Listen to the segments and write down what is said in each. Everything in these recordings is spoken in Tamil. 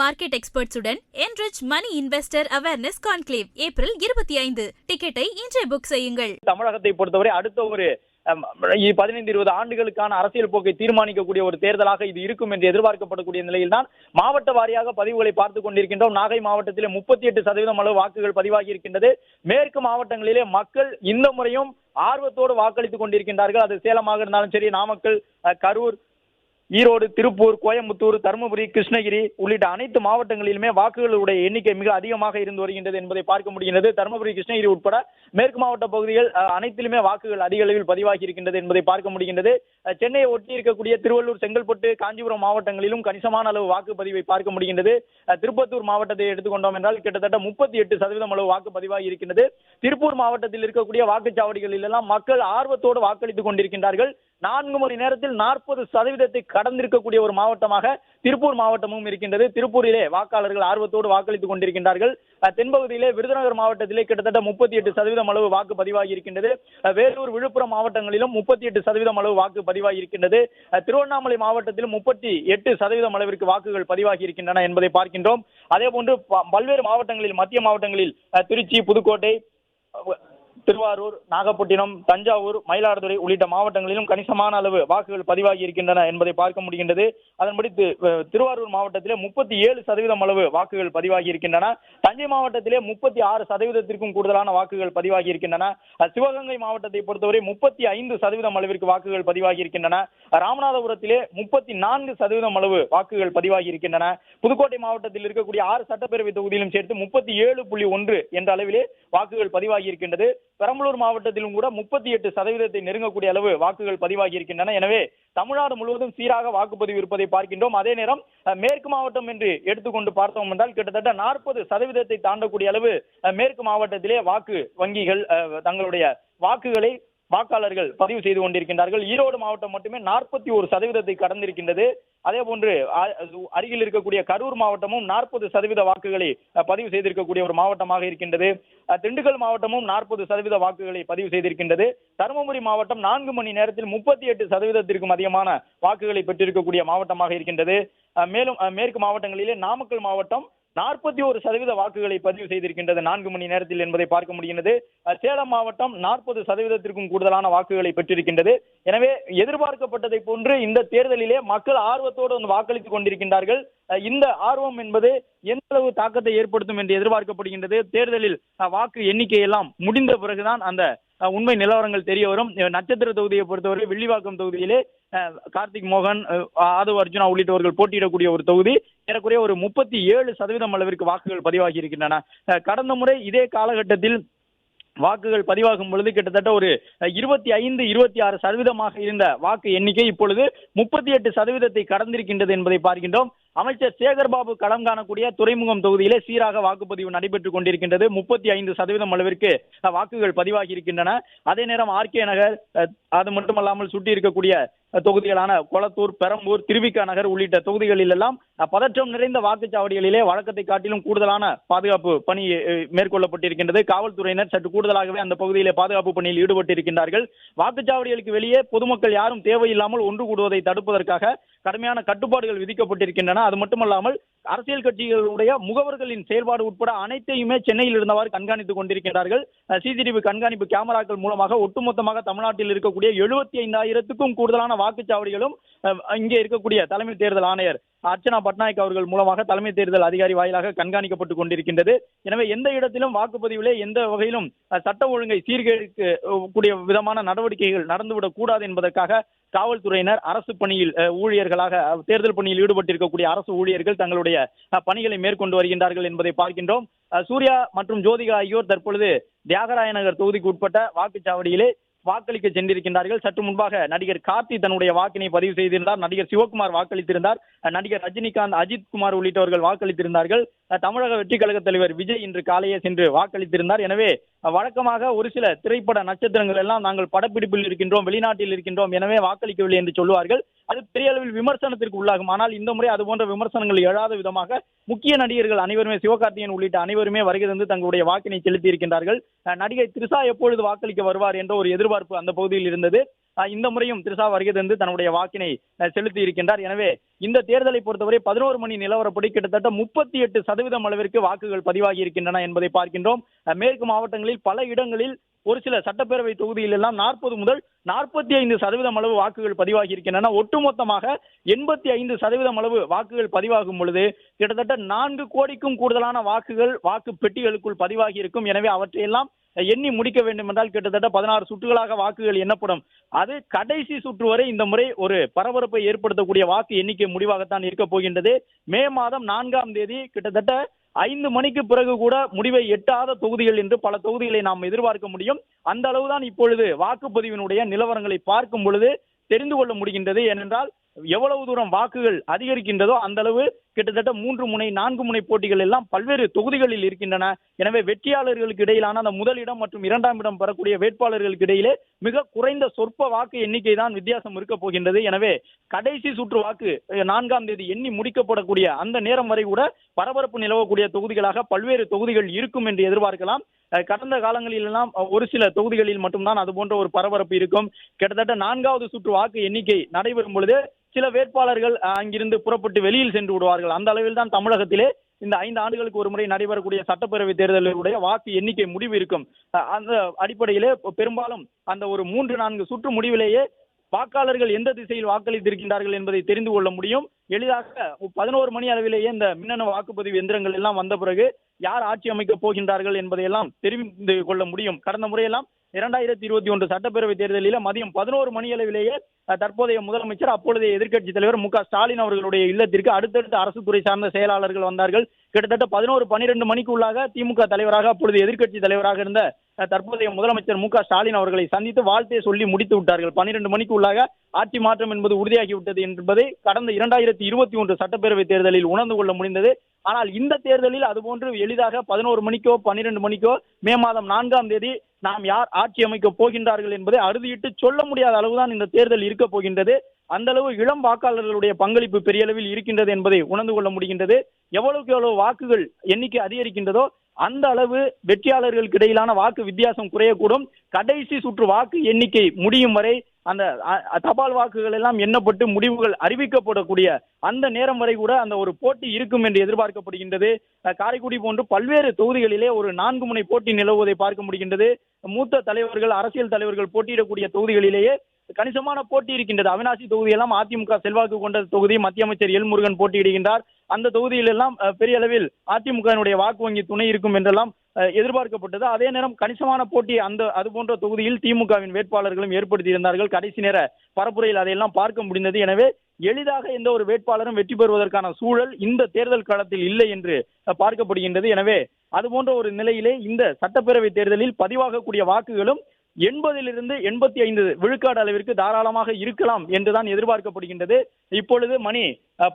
Market எக்ஸ்பர்ட்ஸுடன் enrich money investor awareness conclave April 25. டிக்கெட்டை இன்றே புக் செய்யுங்கள். தமிழகத்தை பொறுத்தவரை அடுத்த ஒரு 15-20 ஆண்டுகளுக்கான அரசியல் போக்கை தீர்மானிக்கக்கூடிய ஒரு தேர்தலாக இது இருக்கும் என்று எதிர்பார்க்கப்படக்கூடிய நிலையில்தான் மாவட்ட வாரியாக பதிவுகளை பார்த்துக் கொண்டிருக்கின்றோம். நாகை மாவட்டத்திலே 38% அளவு வாக்குகள் பதிவாகி இருக்கின்றது. மேற்கு மாவட்டங்களிலே மக்கள் இந்த முறையும் ஆர்வத்தோடு வாக்களித்துக் கொண்டிருக்கின்றார்கள். அது சேலமாக இருந்தாலும் சரி, நாமக்கல், கரூர், ஈரோடு, திருப்பூர், கோயம்புத்தூர், தருமபுரி, கிருஷ்ணகிரி உள்ளிட்ட அனைத்து மாவட்டங்களிலுமே வாக்குகளுடைய எண்ணிக்கை மிக அதிகமாக இருந்து வருகின்றது என்பதை பார்க்க முடிகிறது. தருமபுரி, கிருஷ்ணகிரி உட்பட மேற்கு மாவட்ட பகுதிகள் அனைத்திலுமே வாக்குகள் அதிக அளவில் பதிவாகி இருக்கின்றது என்பதை பார்க்க முடிகின்றது. சென்னையை ஒட்டி இருக்கக்கூடிய திருவள்ளூர், செங்கல்பட்டு, காஞ்சிபுரம் மாவட்டங்களிலும் கணிசமான அளவு வாக்குப்பதிவை பார்க்க முடிகின்றது. திருப்பத்தூர் மாவட்டத்தை எடுத்துக்கொண்டோம் என்றால் கிட்டத்தட்ட 38% அளவு வாக்கு பதிவாகி இருக்கின்றது. திருப்பூர் மாவட்டத்தில் இருக்கக்கூடிய வாக்குச்சாவடிகளில் எல்லாம் மக்கள் ஆர்வத்தோடு வாக்களித்துக் கொண்டிருக்கின்றார்கள். 4 மணி நேரத்தில் 40% கடந்திருக்கக்கூடிய ஒரு மாவட்டமாக திருப்பூர் மாவட்டமும் இருக்கின்றது. திருப்பூரிலே வாக்காளர்கள் ஆர்வத்தோடு வாக்களித்துக் கொண்டிருக்கின்றார்கள். தென்பகுதியிலே விருதுநகர் மாவட்டத்திலே கிட்டத்தட்ட 38% அளவு வாக்கு பதிவாகி இருக்கின்றது. வேலூர், விழுப்புரம் மாவட்டங்களிலும் 38% அளவு வாக்கு பதிவாகி இருக்கின்றது. திருவண்ணாமலை மாவட்டத்திலும் 38% அளவிற்கு வாக்குகள் பதிவாகி இருக்கின்றன என்பதை பார்க்கின்றோம். அதே போன்று பல்வேறு மாவட்டங்களில், மத்திய மாவட்டங்களில் திருச்சி, புதுக்கோட்டை, திருவாரூர், நாகப்பட்டினம், தஞ்சாவூர், மயிலாடுதுறை உள்ளிட்ட மாவட்டங்களிலும் கணிசமான அளவு வாக்குகள் பதிவாகி இருக்கின்றன என்பதை பார்க்க முடிகின்றது. அதன்படி திருவாரூர் மாவட்டத்திலே 37% அளவு வாக்குகள் பதிவாகி இருக்கின்றன. தஞ்சை மாவட்டத்திலே 36%க்கும் கூடுதலான வாக்குகள் பதிவாகி இருக்கின்றன. சிவகங்கை மாவட்டத்தை பொறுத்தவரை 35% அளவிற்கு வாக்குகள் பதிவாகி இருக்கின்றன. ராமநாதபுரத்திலே 34% அளவு வாக்குகள் பதிவாகி இருக்கின்றன. புதுக்கோட்டை மாவட்டத்தில் இருக்கக்கூடிய 6 சட்டப்பேரவை தொகுதியிலும் சேர்த்து 37.1 என்ற அளவிலே வாக்குகள் பதிவாகி இருக்கின்றது. பெரம்பலூர் மாவட்டத்திலும் கூட 38% நெருங்கக்கூடிய அளவு வாக்குகள் பதிவாகி இருக்கின்றன. எனவே தமிழ்நாடு முழுவதும் சீராக வாக்குப்பதிவு இருப்பதை பார்க்கின்றோம். அதே நேரம் மேற்கு மாவட்டம் என்று எடுத்துக்கொண்டு பார்த்தோம் என்றால் கிட்டத்தட்ட 40% தாண்டக்கூடிய அளவு மேற்கு மாவட்டத்திலே வாக்கு வங்கிகள் தங்களுடைய வாக்குகளை வாக்காளர்கள் பதிவு செய்து கொண்டிருக்கின்றார்கள். ஈரோடு மாவட்டம் மட்டுமே 41% கடந்திருக்கின்றது. அதே போன்று அருகில் இருக்கக்கூடிய கரூர் மாவட்டமும் 40% வாக்குகளை பதிவு செய்திருக்கக்கூடிய ஒரு மாவட்டமாக இருக்கின்றது. திண்டுக்கல் மாவட்டமும் 40% வாக்குகளை பதிவு செய்திருக்கின்றது. தருமபுரி மாவட்டம் 4 மணி நேரத்தில் 38%க்கும் அதிகமான வாக்குகளை பெற்றிருக்கக்கூடிய மாவட்டமாக இருக்கின்றது. மேலும் மேற்கு மாவட்டங்களிலே நாமக்கல் மாவட்டம் 41% வாக்குகளை பதிவு செய்திருக்கின்றது 4 மணி நேரத்தில் என்பதை பார்க்க முடிகிறது. சேலம் மாவட்டம் 40%க்கும் கூடுதலான வாக்குகளை பெற்றிருக்கின்றது. எனவே எதிர்பார்க்கப்பட்டதை போன்று இந்த தேர்தலிலே மக்கள் ஆர்வத்தோடு வந்து வாக்களித்துக் கொண்டிருக்கின்றார்கள். இந்த ஆர்வம் என்பது எந்த அளவு தாக்கத்தை ஏற்படுத்தும் என்று எதிர்பார்க்கப்படுகின்றது. தேர்தலில் வாக்கு எண்ணிக்கை எல்லாம் முடிந்த பிறகுதான் அந்த உண்மை நிலவரங்கள் தெரிய வரும். நட்சத்திர தொகுதியை பொறுத்தவரை வில்லிவாக்கம் தொகுதியிலே கார்த்திக் மோகன், ஆதவ் அர்ஜுனா உள்ளிட்டவர்கள் போட்டியிடக்கூடிய ஒரு தொகுதி. ஏறக்குறைய ஒரு 37% அளவிற்கு வாக்குகள் பதிவாகி இருக்கின்றன. கடந்த முறை இதே காலகட்டத்தில் வாக்குகள் பதிவாகும் பொழுது கிட்டத்தட்ட ஒரு 25-26% இருந்த வாக்கு எண்ணிக்கை இப்பொழுது 38% கடந்திருக்கின்றது என்பதை பார்க்கின்றோம். அமைச்சர் சேகர்பாபு களம் காணக்கூடிய துறைமுகம் தொகுதியிலே சீராக வாக்குப்பதிவு நடைபெற்றுக் கொண்டிருக்கின்றது. 35% அளவிற்கு வாக்குகள் பதிவாகி இருக்கின்றன. அதே நேரம் ஆர்கே நகர், அது மட்டுமல்லாமல் சுட்டி இருக்கக்கூடிய தொகுதிகளான கொளத்தூர், பெரம்பூர், திருவிக நகர் உள்ளிட்ட தொகுதிகளில் எல்லாம் பதற்றம் நிறைந்த வாக்குச்சாவடிகளிலே வழக்கத்தை காட்டிலும் கூடுதலான பாதுகாப்பு பணி மேற்கொள்ளப்பட்டிருக்கின்றது. காவல்துறையினர் சற்று கூடுதலாகவே அந்த பகுதியிலே பாதுகாப்பு பணியில் ஈடுபட்டிருக்கின்றார்கள். வாக்குச்சாவடிகளுக்கு வெளியே பொதுமக்கள் யாரும் தேவையில்லாமல் ஒன்று கூடுவதை தடுப்பதற்காக கடுமையான கட்டுப்பாடுகள் விதிக்கப்பட்டிருக்கின்றன. அது மட்டுமல்லாமல் அரசியல் கட்சிகளுடைய முகவர்களின் செயல்பாடு உட்பட அனைத்தையுமே சென்னையில் இருந்தவாறு கண்காணித்துக் கொண்டிருக்கிறார்கள். சிசிடிவி கண்காணிப்பு கேமராக்கள் மூலமாக ஒட்டுமொத்தமாக தமிழ்நாட்டில் இருக்கக்கூடிய 75,000க்கும் கூடுதலான வாக்குச்சாவடிகளும் இங்கே இருக்கக்கூடிய தலைமை தேர்தல் ஆணையர் அர்ச்சனா பட்நாயக் அவர்கள் மூலமாக தலைமை தேர்தல் அதிகாரி வாயிலாக கண்காணிக்கப்பட்டுக் கொண்டிருக்கின்றது. எனவே எந்த இடத்திலும் வாக்குப்பதிவிலே எந்த வகையிலும் சட்ட ஒழுங்கை சீர்கேட்கக்கூடிய விதமான நடவடிக்கைகள் நடந்துவிடக் கூடாது என்பதற்காக காவல்துறையினர் அரசு பணியில் ஊழியர்களாக தேர்தல் பணியில் ஈடுபட்டிருக்கக்கூடிய அரசு ஊழியர்கள் தங்களுடைய பணிகளை மேற்கொண்டு வருகின்றார்கள் என்பதை பார்க்கின்றோம். சூர்யா மற்றும் ஜோதிகா ஆகியோர் தற்பொழுது தியாகராய நகர் தொகுதிக்கு உட்பட்ட வாக்குச்சாவடியிலே வாக்களிக்க சென்றிருக்கின்றார்கள். சற்று முன்பாக நடிகர் கார்த்தி தன்னுடைய வாக்கினை பதிவு செய்திருந்தார். நடிகர் சிவகுமார் வாக்களித்திருந்தார். நடிகர் ரஜினிகாந்த், அஜித் குமார் உள்ளிட்டவர்கள் வாக்களித்திருந்தார்கள். தமிழக வெற்றி கழக தலைவர் விஜய் இன்று காலையே சென்று வாக்களித்திருந்தார். எனவே வழக்கமாக ஒரு சில திரைப்பட நட்சத்திரங்கள் எல்லாம் நாங்கள் படப்பிடிப்பில் இருக்கின்றோம், வெளிநாட்டில் இருக்கின்றோம், எனவே வாக்களிக்கவில்லை என்று சொல்லுவார்கள். அது பெரிய அளவில் விமர்சனத்திற்கு உள்ளாகும். ஆனால் இந்த முறை அதுபோன்ற விமர்சனங்கள் எழாத விதமாக முக்கிய நடிகர்கள் அனைவருமே, சிவகார்த்திகேயன் உள்ளிட்ட அனைவருமே வருகை தந்து தங்களுடைய வாக்கினை செலுத்தி இருக்கின்றார்கள். நடிகை த்ரிஷா எப்பொழுது வாக்களிக்க வருவார் என்ற ஒரு எதிர்பார்ப்பு அந்த பகுதியில் இருந்தது. இந்த முறையும் திரிஷா வருகை தந்து தன்னுடைய வாக்கினை செலுத்தி இருக்கின்றார். எனவே இந்த தேர்தலை பொறுத்தவரை 11 மணி நிலவரப்படி கிட்டத்தட்ட 38% அளவிற்கு வாக்குகள் பதிவாகி இருக்கின்றன என்பதை பார்க்கின்றோம். மேற்கு மாவட்டங்களில் பல இடங்களில் ஒரு சில சட்டப்பேரவை தொகுதியில் எல்லாம் 40 முதல் 45% அளவு வாக்குகள் பதிவாகி இருக்கின்றன. ஒட்டுமொத்தமாக 85% அளவு வாக்குகள் பதிவாகும் பொழுது கிட்டத்தட்ட 4 கோடிக்கும் கூடுதலான வாக்குகள் வாக்கு பெட்டிகளுக்குள் பதிவாகி இருக்கும். எனவே அவற்றையெல்லாம் எண்ணி முடிக்க வேண்டும் என்றால் கிட்டத்தட்ட 16 சுற்றுகளாக வாக்குகள் எண்ணப்படும். அது கடைசி சுற்று வரை இந்த முறை ஒரு பரபரப்பை ஏற்படுத்தக்கூடிய வாக்கு எண்ணிக்கை முடிவாகத்தான் இருக்க போகின்றது. மே மாதம் 4ஆம் தேதி கிட்டத்தட்ட 5 மணிக்கு பிறகு கூட முடிவை எட்டாத தொகுதிகள் என்று பல தொகுதிகளை நாம் எதிர்பார்க்க முடியும். அந்த அளவுதான் இப்பொழுது வாக்குப்பதிவினுடைய நிலவரங்களை பார்க்கும் பொழுது தெரிந்து கொள்ள முடிகின்றது. ஏனென்றால் எவ்வளவு தூரம் வாக்குகள் அதிகரிக்கின்றதோ அந்த அளவு கிட்டத்தட்ட 3 முனை 4 முனை போட்டிகள் எல்லாம் பல்வேறு தொகுதிகளில் இருக்கின்றன. எனவே வெற்றியாளர்களுக்கு இடையிலான அந்த முதலிடம் மற்றும் 2ஆம் இடம் பெறக்கூடிய வேட்பாளர்களுக்கு இடையிலே மிக குறைந்த சொற்ப வாக்கு எண்ணிக்கை தான் வித்தியாசம் இருக்க போகின்றது. எனவே கடைசி சுற்று வாக்கு 4ஆம் தேதி எண்ணி முடிக்கப்படக்கூடிய அந்த நேரம் வரை கூட பரபரப்பு நிலவக்கூடிய தொகுதிகளாக பல்வேறு தொகுதிகள் இருக்கும் என்று எதிர்பார்க்கலாம். கடந்த காலங்களில் எல்லாம் ஒரு சில தொகுதிகளில் மட்டும்தான் அது போன்ற ஒரு பரபரப்பு இருக்கும். கிட்டத்தட்ட 4வது சுற்று வாக்கு எண்ணிக்கை நடைபெறும் பொழுது சில வேட்பாளர்கள் அங்கிருந்து புறப்பட்டு வெளியில் சென்று விடுவார்கள். அந்த அளவில் தான் தமிழகத்திலே இந்த 5 ஆண்டுகளுக்கு ஒரு முறை நடைபெறக்கூடிய சட்டப்பேரவை தேர்தலுடைய வாக்கு எண்ணிக்கை முடிவு இருக்கும். அந்த அடிப்படையிலே பெரும்பாலும் அந்த ஒரு 3-4 சுற்று முடிவிலேயே வாக்காளர்கள் எந்த திசையில் வாக்களித்திருக்கின்றார்கள் என்பதை தெரிந்து கொள்ள முடியும். எளிதாக 11 மணி அளவிலேயே இந்த மின்னணு வாக்குப்பதிவு எந்திரங்கள் எல்லாம் வந்த பிறகு யார் ஆட்சி அமைக்கப் போகின்றார்கள் என்பதையெல்லாம் தெரிந்து கொள்ள முடியும். கடந்த முறையெல்லாம் 2021 சட்டப்பேரவை தேர்தலில் மதியம் 11 மணி அளவிலேயே தற்போதைய முதலமைச்சர் அப்பொழுதைய எதிர்க்கட்சித் தலைவர் மு க ஸ்டாலின் அவர்களுடைய இல்லத்திற்கு அடுத்தடுத்த அரசு துறை சார்ந்த செயலாளர்கள் வந்தார்கள். கிட்டத்தட்ட 11-12 மணிக்கு உள்ளாக திமுக தலைவராக அப்பொழுது எதிர்க்கட்சி தலைவராக இருந்த தற்போதைய முதலமைச்சர் மு க ஸ்டாலின் அவர்களை சந்தித்து வாழ்த்தை சொல்லி முடித்து விட்டார்கள். 12 மணிக்கு உள்ளாக ஆட்சி மாற்றம் என்பது உறுதியாகிவிட்டது என்பதை கடந்த 2021 சட்டப்பேரவை தேர்தலில் உணர்ந்து கொள்ள முடிந்தது. ஆனால் இந்த தேர்தலில் அதுபோன்று எளிதாக 11 மணிக்கோ 12 மணிக்கோ மே மாதம் 4ஆம் தேதி நாம் யார் ஆட்சி அமைக்க போகின்றார்கள் என்பதை அறுதியிட்டு சொல்ல முடியாத அளவுதான் இந்த தேர்தல் இருக்க போகின்றது. அந்த அளவு இளம் வாக்காளர்களுடைய பங்களிப்பு பெரிய அளவில் இருக்கின்றது என்பதை உணர்ந்து கொள்ள முடிகின்றது. எவ்வளவுக்கு எவ்வளவு வாக்குகள் எண்ணிக்கை அதிகரிக்கின்றதோ அந்த அளவு வெற்றியாளர்களுக்கு இடையிலான வாக்கு வித்தியாசம் குறையக்கூடும். கடைசி சுற்று வாக்கு எண்ணிக்கை முடியும் வரை அந்த தபால் வாக்குகள் எல்லாம் எண்ணப்பட்டு முடிவுகள் அறிவிக்கப்படக்கூடிய அந்த நேரம் வரை கூட அந்த ஒரு போட்டி இருக்கும் என்று எதிர்பார்க்கப்படுகின்றது. காரைக்குடி போன்று பல்வேறு தொகுதிகளிலே ஒரு 4 முனை போட்டி நிலவுவதை பார்க்க முடிகின்றது. மூத்த தலைவர்கள் அரசியல் தலைவர்கள் போட்டியிடக்கூடிய தொகுதிகளிலேயே கணிசமான போட்டி இருக்கின்றது. அவினாசி தொகுதியெல்லாம் அதிமுக செல்வாக்கு கொண்ட தொகுதி. மத்திய அமைச்சர் எல் முருகன் போட்டியிடுகின்றார். அந்த தொகுதியில் எல்லாம் பெரிய அளவில் அதிமுகவினுடைய வாக்கு வங்கி துணை இருக்கும் என்றெல்லாம் எதிர்பார்க்கப்பட்டது. அதே நேரம் கணிசமான போட்டி அது போன்ற தொகுதியில் திமுகவின் வேட்பாளர்களும் ஏற்படுத்தி இருந்தார்கள். கடைசி நேர பரப்புரையில் அதையெல்லாம் பார்க்க முடிந்தது. எனவே எளிதாக எந்த ஒரு வேட்பாளரும் வெற்றி பெறுவதற்கான சூழல் இந்த தேர்தல் களத்தில் இல்லை என்று பார்க்கப்படுகின்றது. எனவே அது போன்ற ஒரு நிலையிலே இந்த சட்டப்பேரவை தேர்தலில் பதிவாகக்கூடிய வாக்குகளும் 80 - 85 விழுக்காடு அளவிற்கு தாராளமாக இருக்கலாம் என்றுதான் எதிர்பார்க்கப்படுகின்றது. இப்பொழுது மணி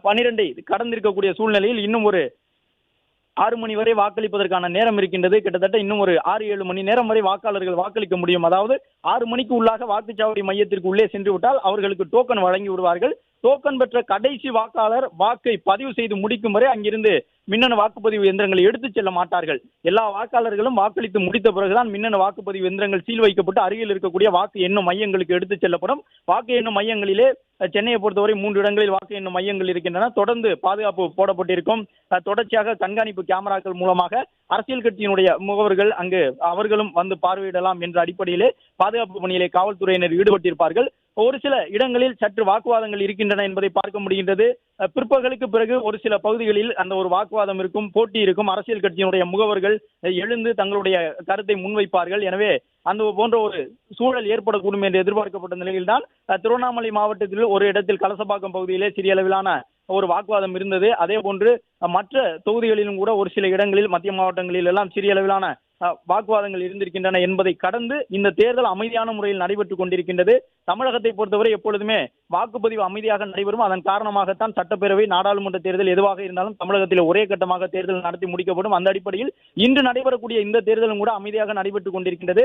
12 கடந்திருக்கக்கூடிய சூழ்நிலையில் இன்னும் ஒரு 6 மணி வரை வாக்களிப்பதற்கான நேரம் இருக்கின்றது. கிட்டத்தட்ட இன்னும் ஒரு 6-7 மணி நேரம் வரை வாக்காளர்கள் வாக்களிக்க முடியும். அதாவது 6 மணிக்கு உள்ளாக வாக்குச்சாவடி மையத்திற்கு உள்ளே சென்று விட்டால் அவர்களுக்கு டோக்கன் வழங்கி விடுவார்கள். டோக்கன் பெற்ற கடைசி வாக்காளர் வாக்கை பதிவு செய்து முடிக்கும் வரை அங்கிருந்து மின்னணு வாக்குப்பதிவு எந்திரங்களை எடுத்துச் செல்ல மாட்டார்கள். எல்லா வாக்காளர்களும் வாக்களித்து முடித்த பிறகுதான் மின்னணு வாக்குப்பதிவு எந்திரங்கள் சீல் வைக்கப்பட்டு அருகில் இருக்கக்கூடிய வாக்கு எண்ணும் மையங்களுக்கு எடுத்துச் செல்லப்படும். வாக்கு எண்ணும் மையங்களிலே சென்னையை பொறுத்தவரை 3 இடங்களில் வாக்கு எண்ணும் மையங்கள் இருக்கின்றன. தொடர்ந்து பாதுகாப்பு போடப்பட்டிருக்கும். தொடர்ச்சியாக கண்காணிப்பு கேமராக்கள் மூலமாக அரசியல் கட்சியினுடைய முகவர்கள் அங்கு அவர்களும் வந்து பார்வையிடலாம் என்ற அடிப்படையிலே பாதுகாப்பு பணியிலே காவல்துறையினர் ஈடுபட்டிருப்பார்கள். ஒரு சில இடங்களில் சற்று வாக்குவாதங்கள் இருக்கின்றன என்பதை பார்க்க முடிகின்றது. பிற்பகலுக்கு பிறகு ஒரு சில பகுதிகளில் அந்த ஒரு வாக்குவாதம் இருக்கும், போட்டி இருக்கும். அரசியல் கட்சியினுடைய முகவர்கள் எழுந்து தங்களுடைய கருத்தை முன்வைப்பார்கள். எனவே அந்த போன்ற ஒரு சூழல் ஏற்படக்கூடும் என்று எதிர்பார்க்கப்பட்ட நிலையில்தான் திருவண்ணாமலை மாவட்டத்தில் ஒரு இடத்தில் கலசப்பாக்கம் பகுதியிலே சிறிய அளவிலான ஒரு வாக்குவாதம் இருந்தது. அதே போன்று மற்ற தொகுதிகளிலும் கூட ஒரு சில இடங்களில் மத்திய மாவட்டங்களில் எல்லாம் சிறிய அளவிலான வாக்குவாதங்கள் இருந்திருக்கின்றன என்பதை கடந்து இந்த தேர்தல் அமைதியான முறையில் நடைபெற்றுக் கொண்டிருக்கின்றது. தமிழகத்தை பொறுத்தவரை எப்பொழுதுமே வாக்குப்பதிவு அமைதியாக நடைபெறும். அதன் காரணமாகத்தான் சட்டப்பேரவை, நாடாளுமன்ற தேர்தல் எதுவாக இருந்தாலும் தமிழகத்தில் ஒரே கட்டமாக தேர்தல் நடத்தி முடிக்கப்படும். அந்த அடிப்படையில் இன்று நடைபெறக்கூடிய இந்த தேர்தலும் கூட அமைதியாக நடைபெற்றுக் கொண்டிருக்கின்றது.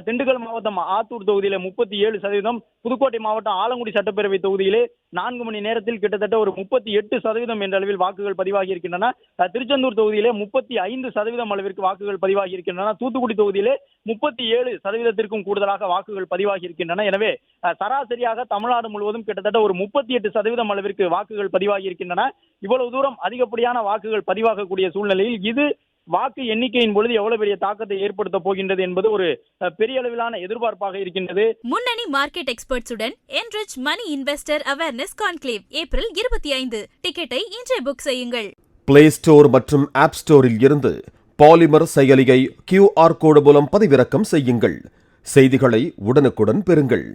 திண்டுக்கல் மாவட்டம் ஆத்தூர் தொகுதியில 37%, புதுக்கோட்டை மாவட்டம் ஆலங்குடி சட்டப்பேரவை தொகுதியிலே 4 மணி நேரத்தில் கிட்டத்தட்ட ஒரு 38% என்ற அளவில் வாக்குகள் பதிவாகி இருக்கின்றன. திருச்செந்தூர் தொகுதியிலே 35% அளவிற்கு வாக்குகள் பதிவாகி இருக்கின்றன. தூத்துக்குடி தொகுதியிலே 37%க்கும் கூடுதலாக வாக்குகள் பதிவாகி இருக்கின்றன. எனவே சராசரியாக தமிழ்நாடு முழுவதும் கிட்டத்தட்ட ஒரு 38% அளவிற்கு வாக்குகள் பதிவாகி இருக்கின்றன. இவ்வளவு தூரம் அதிகப்படியான வாக்குகள் பதிவாகக்கூடிய சூழ்நிலையில் இது வாக்கு எண்ணிக்கையின் பொழுது எவ்வளவு பெரிய தாக்கத்தை ஏற்படுத்த போகின்றது என்பது ஒரு பெரிய அளவிலான எதிர்பார்ப்பாக இருக்கின்றது. முன்னணி market எக்ஸ்பர்ட்ஸுடன் enrich money investor awareness conclave April 25. டிக்கெட்டை இன்றே புக் செய்யுங்கள். பிளே ஸ்டோர் மற்றும் ஆப் ஸ்டோரில் இருந்து பாலிமர் செயலியை QR கோடு மூலம் பதிவிறக்கம் செய்யுங்கள். செய்திகளை உடனுக்குடன் பெறுங்கள்.